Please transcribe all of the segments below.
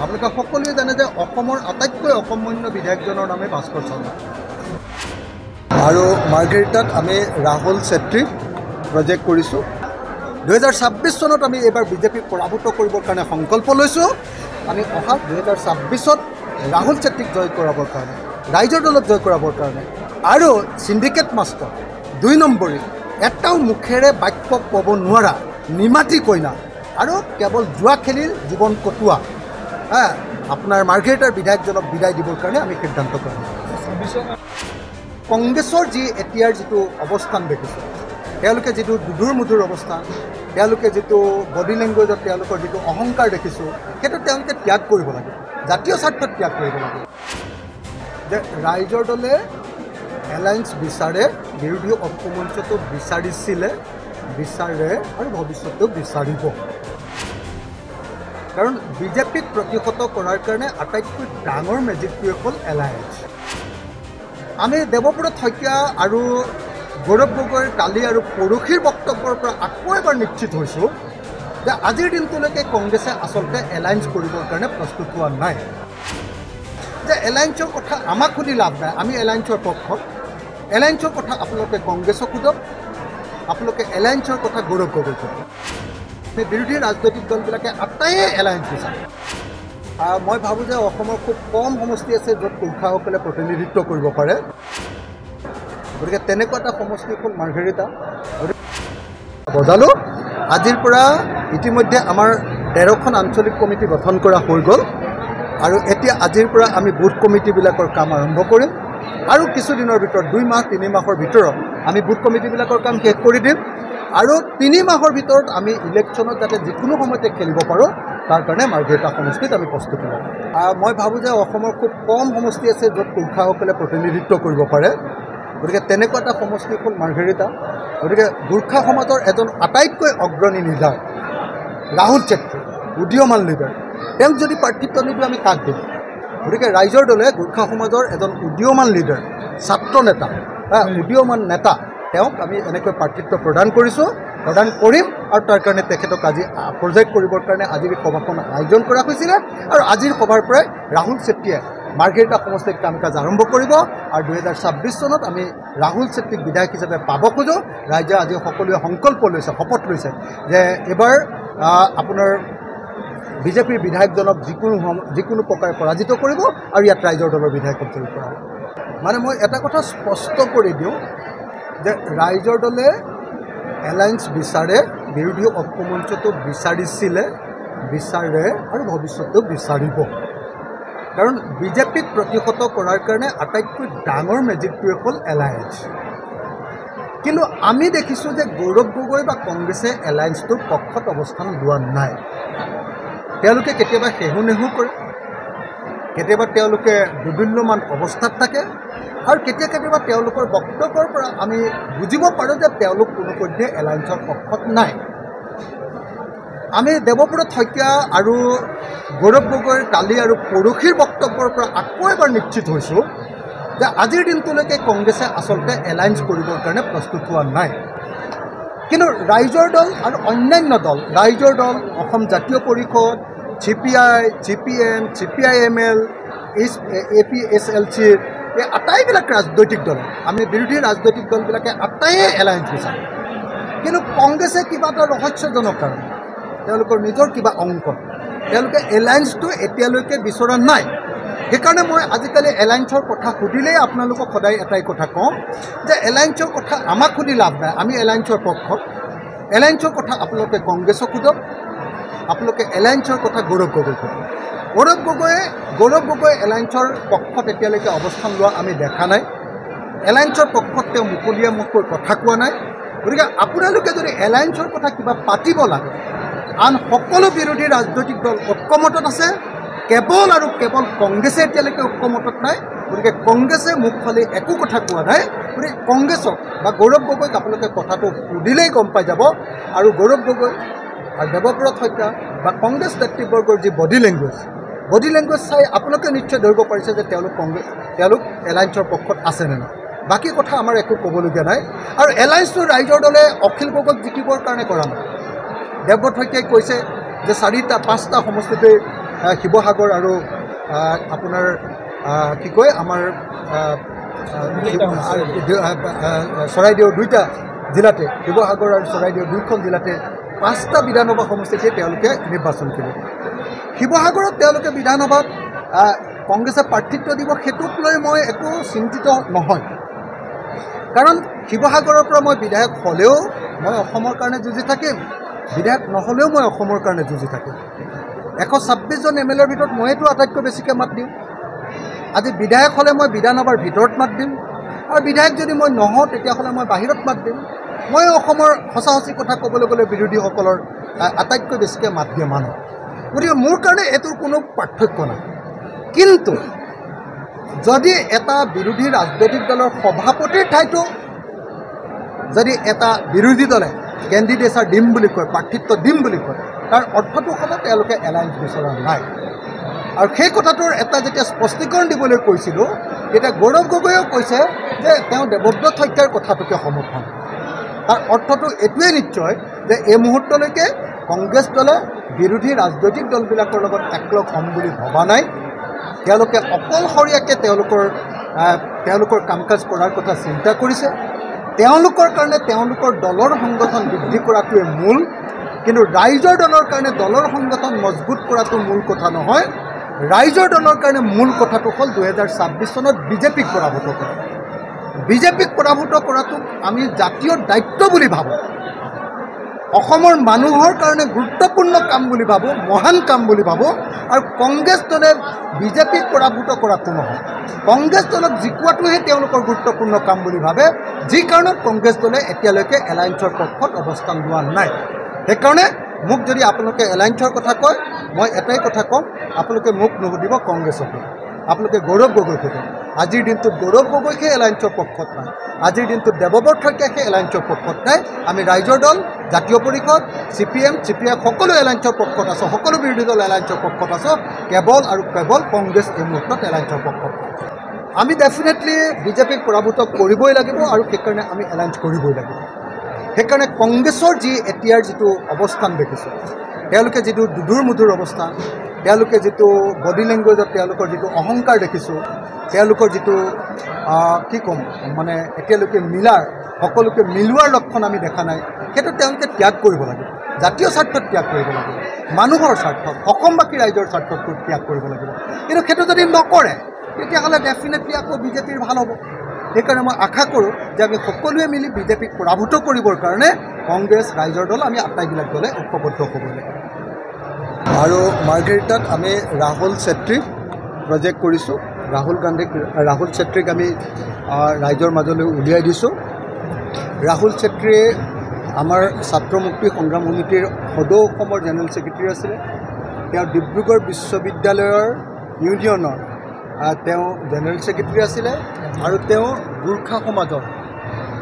আপোনালোকে সকলোৱে জানে যে অসমৰ আটাইতকৈ অকমান্য বিধায়কজনৰ নামে ভাস্কৰ শৰ্মা আৰু মাৰ্ঘেৰিটাত আমি ৰাহুল চেত্ৰী প্ৰজেক্ট কৰিছোঁ। 2026 চনত আমি এইবাৰ বিজেপিক পৰাভূত কৰিবৰ কাৰণে সংকল্প লৈছোঁ। আমি অহা 2026ত ৰাহুল চেত্ৰীক জয় কৰাবৰ কাৰণে, ৰাইজৰ দলত জয় কৰাবৰ কাৰণে আৰু চিণ্ডিকেট মাষ্টাৰ 2 নম্বৰী এটাও মুখেৰে বাক্য ক'ব নোৱাৰা নিমাতী কইনা আৰু কেৱল জুৱা খেলি জীৱন কটোৱা আপোনাৰ মাৰ্ঘেৰিটাৰ বিধায়কজনক বিদায় দিবৰ কাৰণে আমি সিদ্ধান্ত কৰিম। কংগ্ৰেছৰ যি এতিয়াৰ যিটো অৱস্থান দেখিছোঁ, তেওঁলোকে যিটো দুধুৰ মুধুৰ অৱস্থা, তেওঁলোকে যিটো বডি লেংগুৱেজত তেওঁলোকৰ যিটো অহংকাৰ দেখিছোঁ, সেইটো তেওঁলোকে ত্যাগ কৰিব লাগে, জাতীয় স্বাৰ্থত ত্যাগ কৰিব লাগে। যে ৰাইজৰ দলে এলায়েন্স বিচাৰে, বিৰোধী ঐক্যমঞ্চটো বিচাৰিছিলে, বিচাৰে আৰু ভৱিষ্যতেও বিচাৰিব। কাৰণ বিজেপিক প্ৰতিহত কৰাৰ কাৰণে আটাইতকৈ ডাঙৰ মেজিকটোৱে হ'ল এলায়েন্স। আমি দেৱব্ৰত শইকীয়া আৰু গৌৰৱ গগৈৰ কালি আৰু পৰহিৰ বক্তব্যৰ পৰা আকৌ এবাৰ নিশ্চিত হৈছোঁ যে আজিৰ দিনটোলৈকে কংগ্ৰেছে আচলতে এলায়েন্স কৰিবৰ কাৰণে প্ৰস্তুত হোৱা নাই। যে এলায়েন্সৰ কথা আমাক সুধি লাভ নাই, আমি এলায়েন্সৰ পক্ষত। এলায়েন্সৰ কথা আপোনালোকে কংগ্ৰেছক সোধক, আপোনালোকে এলায়েন্সৰ কথা গৌৰৱ গগৈক সোধক। সেই বিৰোধী ৰাজনৈতিক দলবিলাকে আটাইয়ে এলায়েন্স বিচাৰে। মই ভাবোঁ যে অসমৰ খুব কম সমষ্টি আছে য'ত পুৰুষসকলে প্ৰতিনিধিত্ব কৰিব পাৰে। গতিকে তেনেকুৱা এটা সমষ্টি হ'ল মাৰ্ঘেৰিটা। বজালোঁ আজিৰ পৰা ইতিমধ্যে আমাৰ 13খন আঞ্চলিক কমিটি গঠন কৰা হৈ গ'ল আৰু এতিয়া আজিৰ পৰা আমি বুথ কমিটিবিলাকৰ কাম আৰম্ভ কৰিম আৰু কিছুদিনৰ ভিতৰত 2 মাহ 3 মাহৰ ভিতৰত আমি বুথ কমিটিবিলাকৰ কাম শেষ কৰি দিম আৰু 3 মাহৰ ভিতৰত আমি ইলেকশ্যনত যাতে যিকোনো সময়তে খেলিব পাৰোঁ তাৰ কাৰণে মাৰ্ঘেৰিটা সমষ্টিত আমি প্ৰস্তুতি ল'ম। মই ভাবোঁ যে অসমৰ খুব কম সমষ্টি আছে য'ত পুৰুষসকলে প্ৰতিনিধিত্ব কৰিব পাৰে। গতিকে তেনেকুৱা এটা সমষ্টি হ'ল মাৰ্ঘেৰিটা। গতিকে গোৰ্খা সমাজৰ এজন আটাইতকৈ অগ্ৰণী লিডাৰ ৰাহুল চেত্ৰী, উদীয়মান লিডাৰ, তেওঁক যদি প্ৰাৰ্থিত্ব নিদিওঁ আমি কাক দিম? গতিকে ৰাইজৰ দলে গোৰ্খা সমাজৰ এজন উদীয়মান লিডাৰ, ছাত্ৰ নেতা, উদীয়মান নেতা, তেওঁক আমি এনেকৈ প্ৰাৰ্থিত্ব প্ৰদান কৰিছোঁ, প্ৰদান কৰিম আৰু তাৰ কাৰণে তেখেতক আজি প্ৰজেক্ট কৰিবৰ কাৰণে আজিৰ সভাখন আয়োজন কৰা হৈছিলে আৰু আজিৰ সভাৰ পৰাই ৰাহুল চেত্ৰীয়ে মাৰ্ঘেৰিটা সমষ্টিত কাম কাজ আৰম্ভ কৰিব আৰু 2026 চনত আমি ৰাহুল চেত্ৰীক বিধায়ক হিচাপে পাব খোজোঁ। ৰাইজে আজি সকলোৱে সংকল্প লৈছে, শপত লৈছে যে এইবাৰ আপোনাৰ বিজেপিৰ বিধায়কজনক যিকোনো প্ৰকাৰে পৰাজিত কৰিব আৰু ইয়াত ৰাইজৰ দলৰ বিধায়কক জয়ী কৰা হ'ব। মানে মই এটা কথা স্পষ্ট কৰি দিওঁ যে ৰাইজৰ দলে এলায়েন্স বিচাৰে, বিৰোধী ঐক্যমঞ্চটো বিচাৰিছিলে, বিচাৰে আৰু ভৱিষ্যতেও বিচাৰিব। কাৰণ বিজেপিক প্ৰতিহত কৰাৰ কাৰণে আটাইতকৈ ডাঙৰ মেজিকটোৱে হ'ল এলায়েন্স। কিন্তু আমি দেখিছোঁ যে গৌৰৱ গগৈ বা কংগ্ৰেছে এলায়েন্সটোৰ পক্ষত অৱস্থান লোৱা নাই। তেওঁলোকে কেতিয়াবা হেহু নেহু কৰে, কেতিয়াবা তেওঁলোকে দুৰ্বল্যমান অৱস্থাত থাকে আৰু কেতিয়াবা তেওঁলোকৰ বক্তব্যৰ পৰা আমি বুজিব পাৰোঁ যে তেওঁলোক কোনোপধ্যে এলায়েন্সৰ পক্ষত নাই। আমি দেৱব্ৰত শইকীয়া আৰু গৌৰৱ গগৈৰ কালি আৰু পৰহিৰ বক্তব্যৰ পৰা আকৌ এবাৰ নিশ্চিত হৈছোঁ যে আজিৰ দিনটোলৈকে কংগ্ৰেছে আচলতে এলায়েন্স কৰিবৰ কাৰণে প্ৰস্তুত হোৱা নাই। কিন্তু ৰাইজৰ দল আৰু অন্যান্য দল, ৰাইজৰ দল, অসম জাতীয় পৰিষদ, CPI, CPM, CPIML, APSLC, এই আটাইবিলাক ৰাজনৈতিক দল, আমি বিৰোধী ৰাজনৈতিক দলবিলাকে আটাইয়ে এলায়েন্স বিচাৰে। কিন্তু কংগ্ৰেছে কিবা এটা ৰহস্যজনক কাৰণে তেওঁলোকৰ নিজৰ কিবা অংক, তেওঁলোকে এলায়েন্সটো এতিয়ালৈকে বিচৰা নাই। সেইকাৰণে মই আজিকালি এলায়েন্সৰ কথা সুধিলেই আপোনালোকক সদায় এটাই কথা কওঁ যে এলায়েন্সৰ কথা আমাক সুধি লাভ নাই, আমি এলায়েন্সৰ পক্ষত। এলায়েন্সৰ কথা আপোনালোকে কংগ্ৰেছক সোধক, আপোনালোকে এলায়েন্সৰ কথা গৌৰৱ গগৈক সোধক। গৌৰৱ গগৈ এলায়েন্সৰ পক্ষত এতিয়ালৈকে অৱস্থান লোৱা আমি দেখা নাই। এলায়েন্সৰ পক্ষত তেওঁ মুকলিয়ামুখকৈ কথা কোৱা নাই। গতিকে আপোনালোকে যদি এলায়েন্সৰ কথা কিবা পাতিব লাগে, আন সকলো বিৰোধী ৰাজনৈতিক দল ঐক্যমতত আছে, কেৱল আৰু কেৱল কংগ্ৰেছে এতিয়ালৈকে ঐক্যমতত নাই। গতিকে কংগ্ৰেছে মুখ ফালি একো কথা কোৱা নাই। গতিকে কংগ্ৰেছক বা গৌৰৱ গগৈক আপোনালোকে কথাটো সুধিলেই গম পাই যাব। আৰু গৌৰৱ গগৈ আৰু দেৱব্ৰত শইকীয়া বা কংগ্ৰেছ নেতৃবৰ্গৰ যি বডি লেংগুৱেজ চাই আপোনালোকে নিশ্চয় ধৰিব পাৰিছে যে তেওঁলোক এলায়েন্সৰ পক্ষত আছে নে নাই। বাকী কথা আমাৰ একো ক'বলগীয়া নাই। আৰু এলায়েন্সটো ৰাইজৰ দলে অখিল গগৈক জিকিবৰ কাৰণে কৰা নাই। দেৱব্ৰত শইকীয়াই কৈছে যে 4টা 5টা সমষ্টিতে শিৱসাগৰ আৰু আপোনাৰ কি কয় আমাৰ চৰাইদেউ দুইটা জিলাতে শিৱসাগৰ আৰু চৰাইদেউ দুইখন জিলাতে 5টা বিধানসভা সমষ্টিতে তেওঁলোকে নিৰ্বাচন কৰিব। শিৱসাগৰত তেওঁলোকে বিধানসভাত কংগ্ৰেছে প্ৰাৰ্থিত্ব দিব, সেইটোক লৈ মই একো চিন্তিত নহয়। কাৰণ শিৱসাগৰৰ পৰা মই বিধায়ক হ'লেও মই অসমৰ কাৰণে যুঁজি থাকিম, বিধায়ক নহ'লেও মই অসমৰ কাৰণে যুঁজি থাকিম। 126জন MLAৰ ভিতৰত মইতো আটাইতকৈ বেছিকৈ মাত দিম। আজি বিধায়ক হ'লে মই বিধানসভাৰ ভিতৰত মাত দিম, আৰু বিধায়ক যদি মই নহওঁ তেতিয়াহ'লে মই বাহিৰত মাত দিম। মই অসমৰ সঁচা সঁচি কথা ক'বলৈ গ'লে বিৰোধীসকলৰ আটাইতকৈ বেছিকৈ মাত দিয়া মানুহ। গতিকে মোৰ কাৰণে এইটোৰ কোনো পাৰ্থক্য নাই। কিন্তু যদি এটা বিৰোধী ৰাজনৈতিক দলৰ সভাপতিৰ ঠাইতো যদি এটা বিৰোধী দলে কেণ্ডিডেটছাৰ দিম বুলি কয়, প্ৰাৰ্থিত্ব দিম বুলি কয়, তাৰ অৰ্থটো হ'ব তেওঁলোকে এলায়েন্স বিচৰা নাই। আৰু সেই কথাটোৰ এটা যেতিয়া স্পষ্টীকৰণ দিবলৈ কৈছিলোঁ, তেতিয়া গৌৰৱ গগৈয়েও কৈছে যে তেওঁ দেৱব্ৰত হত্যাৰ কথাটোকে সমৰ্থন। তাৰ অৰ্থটো এইটোৱে নিশ্চয় যে এই মুহূৰ্তলৈকে কংগ্ৰেছ দলে বিৰোধী ৰাজনৈতিক দলবিলাকৰ লগত একলগ হ'ম বুলি ভবা নাই। তেওঁলোকে অকলশৰীয়াকৈ তেওঁলোকৰ কাম কাজ কৰাৰ কথা চিন্তা কৰিছে। তেওঁলোকৰ কাৰণে তেওঁলোকৰ দলৰ সংগঠন বৃদ্ধি কৰাটোৱে মূল, কিন্তু ৰাইজৰ দলৰ কাৰণে দলৰ সংগঠন মজবুত কৰাটো মূল কথা নহয়। ৰাইজৰ দলৰ কাৰণে মূল কথাটো হ'ল 2026 চনত বিজেপিক পৰাভূত কৰা। বিজেপিক পৰাভূত কৰাটো আমি জাতীয় দায়িত্ব বুলি ভাবোঁ, অসমৰ মানুহৰ কাৰণে গুৰুত্বপূৰ্ণ কাম বুলি ভাবোঁ, মহান কাম বুলি ভাবোঁ। আৰু কংগ্ৰেছ দলে বিজেপিক পৰাভূত কৰাটো নহয়, কংগ্ৰেছ দলক জিকোৱাটোহে তেওঁলোকৰ গুৰুত্বপূৰ্ণ কাম বুলি ভাবে, যি কাৰণত কংগ্ৰেছ দলে এতিয়ালৈকে এলায়েন্সৰ পক্ষত অৱস্থান লোৱা নাই। সেইকাৰণে মোক যদি আপোনালোকে এলায়েন্সৰ কথা কয়, মই এটাই কথা ক'ম, আপোনালোকে মোক নুসুধিব কংগ্ৰেছক, আপোনালোকে গৌৰৱ গগৈক সুধিব। আজিৰ দিনটোত গৌৰৱ গগৈকে এলায়েন্সৰ পক্ষত নাই, আজিৰ দিনটোত দেৱব্ৰত শইকীয়াকে এলায়েন্সৰ পক্ষত নাই। আমি ৰাইজৰ দল, জাতীয় পৰিষদ, CPM, CPI সকলো এলায়েন্সৰ পক্ষত আছোঁ, সকলো বিৰোধী দল এলায়েন্সৰ পক্ষত আছোঁ। কেৱল আৰু কেৱল কংগ্ৰেছ এই মুহূৰ্তত এলায়েন্সৰ পক্ষত। আমি ডেফিনেটলি বিজেপিক পৰাভূত কৰিবই লাগিব, আৰু সেইকাৰণে আমি এলায়েন্স কৰিবই লাগিব। সেইকাৰণে কংগ্ৰেছৰ যি এতিয়াৰ যিটো অৱস্থান দেখিছোঁ, তেওঁলোকে যিটো দুধুৰ মুধুৰ অৱস্থান, তেওঁলোকে যিটো বডি লেংগুৱেজত তেওঁলোকৰ যিটো অহংকাৰ দেখিছোঁ, তেওঁলোকৰ যিটো কি ক'ম মানে এতিয়ালৈকে সকলোকে মিলোৱাৰ লক্ষণ আমি দেখা নাই। সেইটো তেওঁলোকে ত্যাগ কৰিব লাগিব, জাতীয় স্বাৰ্থত ত্যাগ কৰিব লাগিব, মানুহৰ স্বাৰ্থত, অসমবাসী ৰাইজৰ স্বাৰ্থত ত্যাগ কৰিব লাগিব। কিন্তু সেইটো যদি নকৰে তেতিয়াহ'লে ডেফিনেটলি আকৌ বিজেপিৰ ভাল হ'ব। সেইকাৰণে মই আশা কৰোঁ যে আমি সকলোৱে মিলি বিজেপিক পৰাভূত কৰিবৰ কাৰণে কংগ্ৰেছ, ৰাইজৰ দল, আমি আটাইবিলাক দলে ঐক্যবদ্ধ হ'ব লাগিব। আৰু মাৰ্ঘেৰিটাত আমি ৰাহুল চেত্ৰীক প্ৰজেক্ট কৰিছোঁ। ৰাহুল চেত্ৰীক আমি ৰাইজৰ মাজলৈ উলিয়াই দিছোঁ। ৰাহুল চেত্ৰীয়ে আমাৰ ছাত্ৰ মুক্তি সংগ্ৰাম সমিতিৰ সদৌ অসমৰ জেনেৰেল ছেক্ৰেটাৰী আছিলে। তেওঁ ডিব্ৰুগড় বিশ্ববিদ্যালয়ৰ ইউনিয়নৰ তেওঁ জেনেৰেল ছেক্ৰেটাৰী আছিলে, আৰু তেওঁ গোৰ্খা সমাজৰ,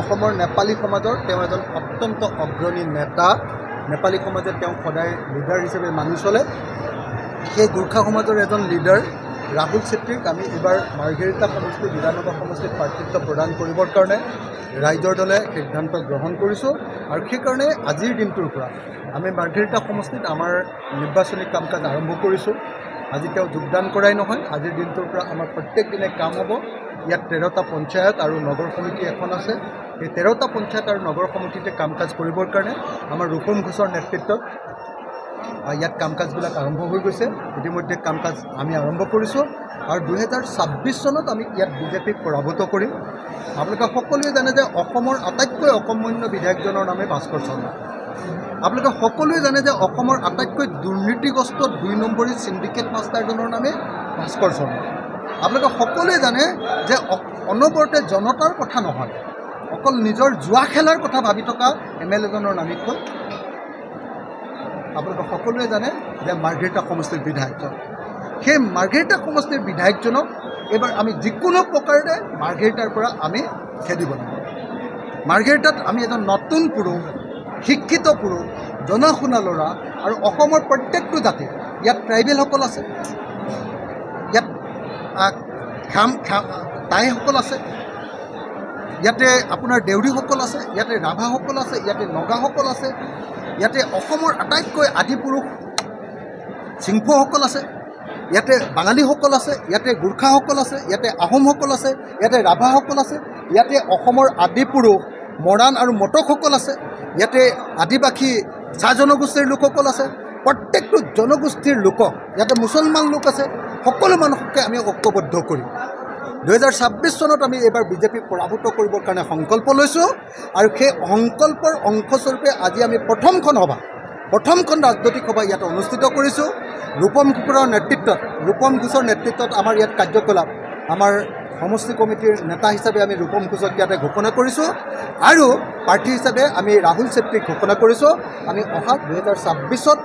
অসমৰ নেপালী সমাজৰ তেওঁ এজন অত্যন্ত অগ্ৰণী নেতা। নেপালী সমাজে তেওঁক সদায় লিডাৰ হিচাপে মানি চলে। সেই গোৰ্খা সমাজৰ এজন লিডাৰ ৰাহুল চেত্ৰীক আমি এইবাৰ মাৰ্ঘেৰিটা সমষ্টি বিধানসভা সমষ্টিত প্ৰাৰ্থিত্ব প্ৰদান কৰিবৰ কাৰণে ৰাইজৰ দলে সিদ্ধান্ত গ্ৰহণ কৰিছোঁ। আৰু সেইকাৰণে আজিৰ দিনটোৰ পৰা আমি মাৰ্ঘেৰিটা সমষ্টিত আমাৰ নিৰ্বাচনী কাম কাজ আৰম্ভ কৰিছোঁ। আজি তেওঁ যোগদান কৰাই নহয়, আজিৰ দিনটোৰ পৰা আমাৰ প্ৰত্যেক দিনে কাম হ'ব। ইয়াত 13টা পঞ্চায়ত আৰু নগৰ সমিতি এখন আছে। এই 13টা পঞ্চায়ত আৰু নগৰ সমিতিতে কাম কাজ কৰিবৰ কাৰণে আমাৰ ৰূপম ঘোষৰ নেতৃত্বত ইয়াত কাম কাজবিলাক আৰম্ভ হৈ গৈছে। ইতিমধ্যে কাম কাজ আমি আৰম্ভ কৰিছোঁ, আৰু 2026 চনত আমি ইয়াত বিজেপিক পৰাভূত কৰিম। আপোনালোকে সকলোৱে জানে যে অসমৰ আটাইতকৈ অকৰ্মণ্য বিধায়কজনৰ নামে ভাস্কৰ শৰ্মা। আপোনালোকে সকলোৱে জানে যে অসমৰ আটাইতকৈ দুৰ্নীতিগ্ৰস্ত 2 নম্বৰী চিণ্ডিকেট মাষ্টাৰজনৰ নামে ভাস্কৰ শৰ্মা। আপোনালোকে সকলোৱে জানে যে অনবৰতে জনতাৰ কথা নহয়, অকল নিজৰ জুৱা খেলাৰ কথা ভাবি থকা MLAজনৰ নামে হ'ল। আপোনালোকে সকলোৱে জানে যে মাৰ্ঘেৰিটা সমষ্টিৰ বিধায়কজন। সেই মাৰ্ঘেৰিটা সমষ্টিৰ বিধায়কজনক এইবাৰ আমি যিকোনো প্ৰকাৰে মাৰ্ঘেৰিটাৰ পৰা আমি খেদিব লাগিব। মাৰ্ঘেৰিটাত আমি এজন নতুন পুৰুষ, শিক্ষিত পুৰুষ, জনা শুনা ল'ৰা, আৰু অসমৰ প্ৰত্যেকটো জাতি, ইয়াত ট্ৰাইবেলসকল আছে, ইয়াত টাইসকল আছে, ইয়াতে আপোনাৰ দেউৰীসকল আছে, ইয়াতে ৰাভাসকল আছে, ইয়াতে নগাসকল আছে, ইয়াতে অসমৰ আটাইতকৈ আদিপুৰুষ চিংফসকল আছে। ইয়াতে বাঙালীসকল আছে, ইয়াতে গোৰ্খাসকল আছে, ইয়াতে আহোমসকল আছে, ইয়াতে ৰাভাসকল আছে, ইয়াতে অসমৰ আদি পুৰুষ মৰাণ আৰু মটকসকল আছে, ইয়াতে আদিবাসী চাহ জনগোষ্ঠীৰ লোকসকল আছে, প্ৰত্যেকটো জনগোষ্ঠীৰ লোকক, ইয়াতে মুছলমান লোক আছে, সকলো মানুহকে আমি ঐক্যবদ্ধ কৰিম। 2026 চনত আমি এইবাৰ বিজেপিক পৰাভূত কৰিবৰ কাৰণে সংকল্প লৈছোঁ আৰু সেই সংকল্পৰ অংশস্বৰূপে আজি আমি প্ৰথমখন ৰাজনৈতিক সভা ইয়াত অনুষ্ঠিত কৰিছোঁ। ৰূপম ঘোষৰ নেতৃত্বত আমাৰ ইয়াত কাৰ্যকলাপ, আমাৰ সমষ্টি কমিটিৰ নেতা হিচাপে আমি ৰূপম ঘোষক ইয়াতে ঘোষণা কৰিছোঁ আৰু প্ৰাৰ্থী হিচাপে আমি ৰাহুল চেত্ৰীক ঘোষণা কৰিছোঁ। আমি অহা 2026ত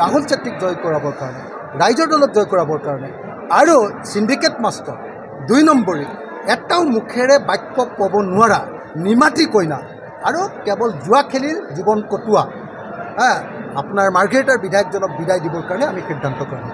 ৰাহুল চেত্ৰীক জয় কৰাবৰ কাৰণে, ৰাইজৰ দলত জয় কৰাবৰ কাৰণে আৰু চিণ্ডিকেট মাষ্টৰ 2 নম্বৰী এটাও মুখেৰে বাক্য ক'ব নোৱাৰা নিমাতী কইনা আৰু কেৱল জুৱা খেলি জীৱন কটোৱা আপোনাৰ মাৰ্ঘেৰিটাৰ বিধায়কজনক বিদায় দিবৰ কাৰণে আমি সিদ্ধান্ত কৰিম।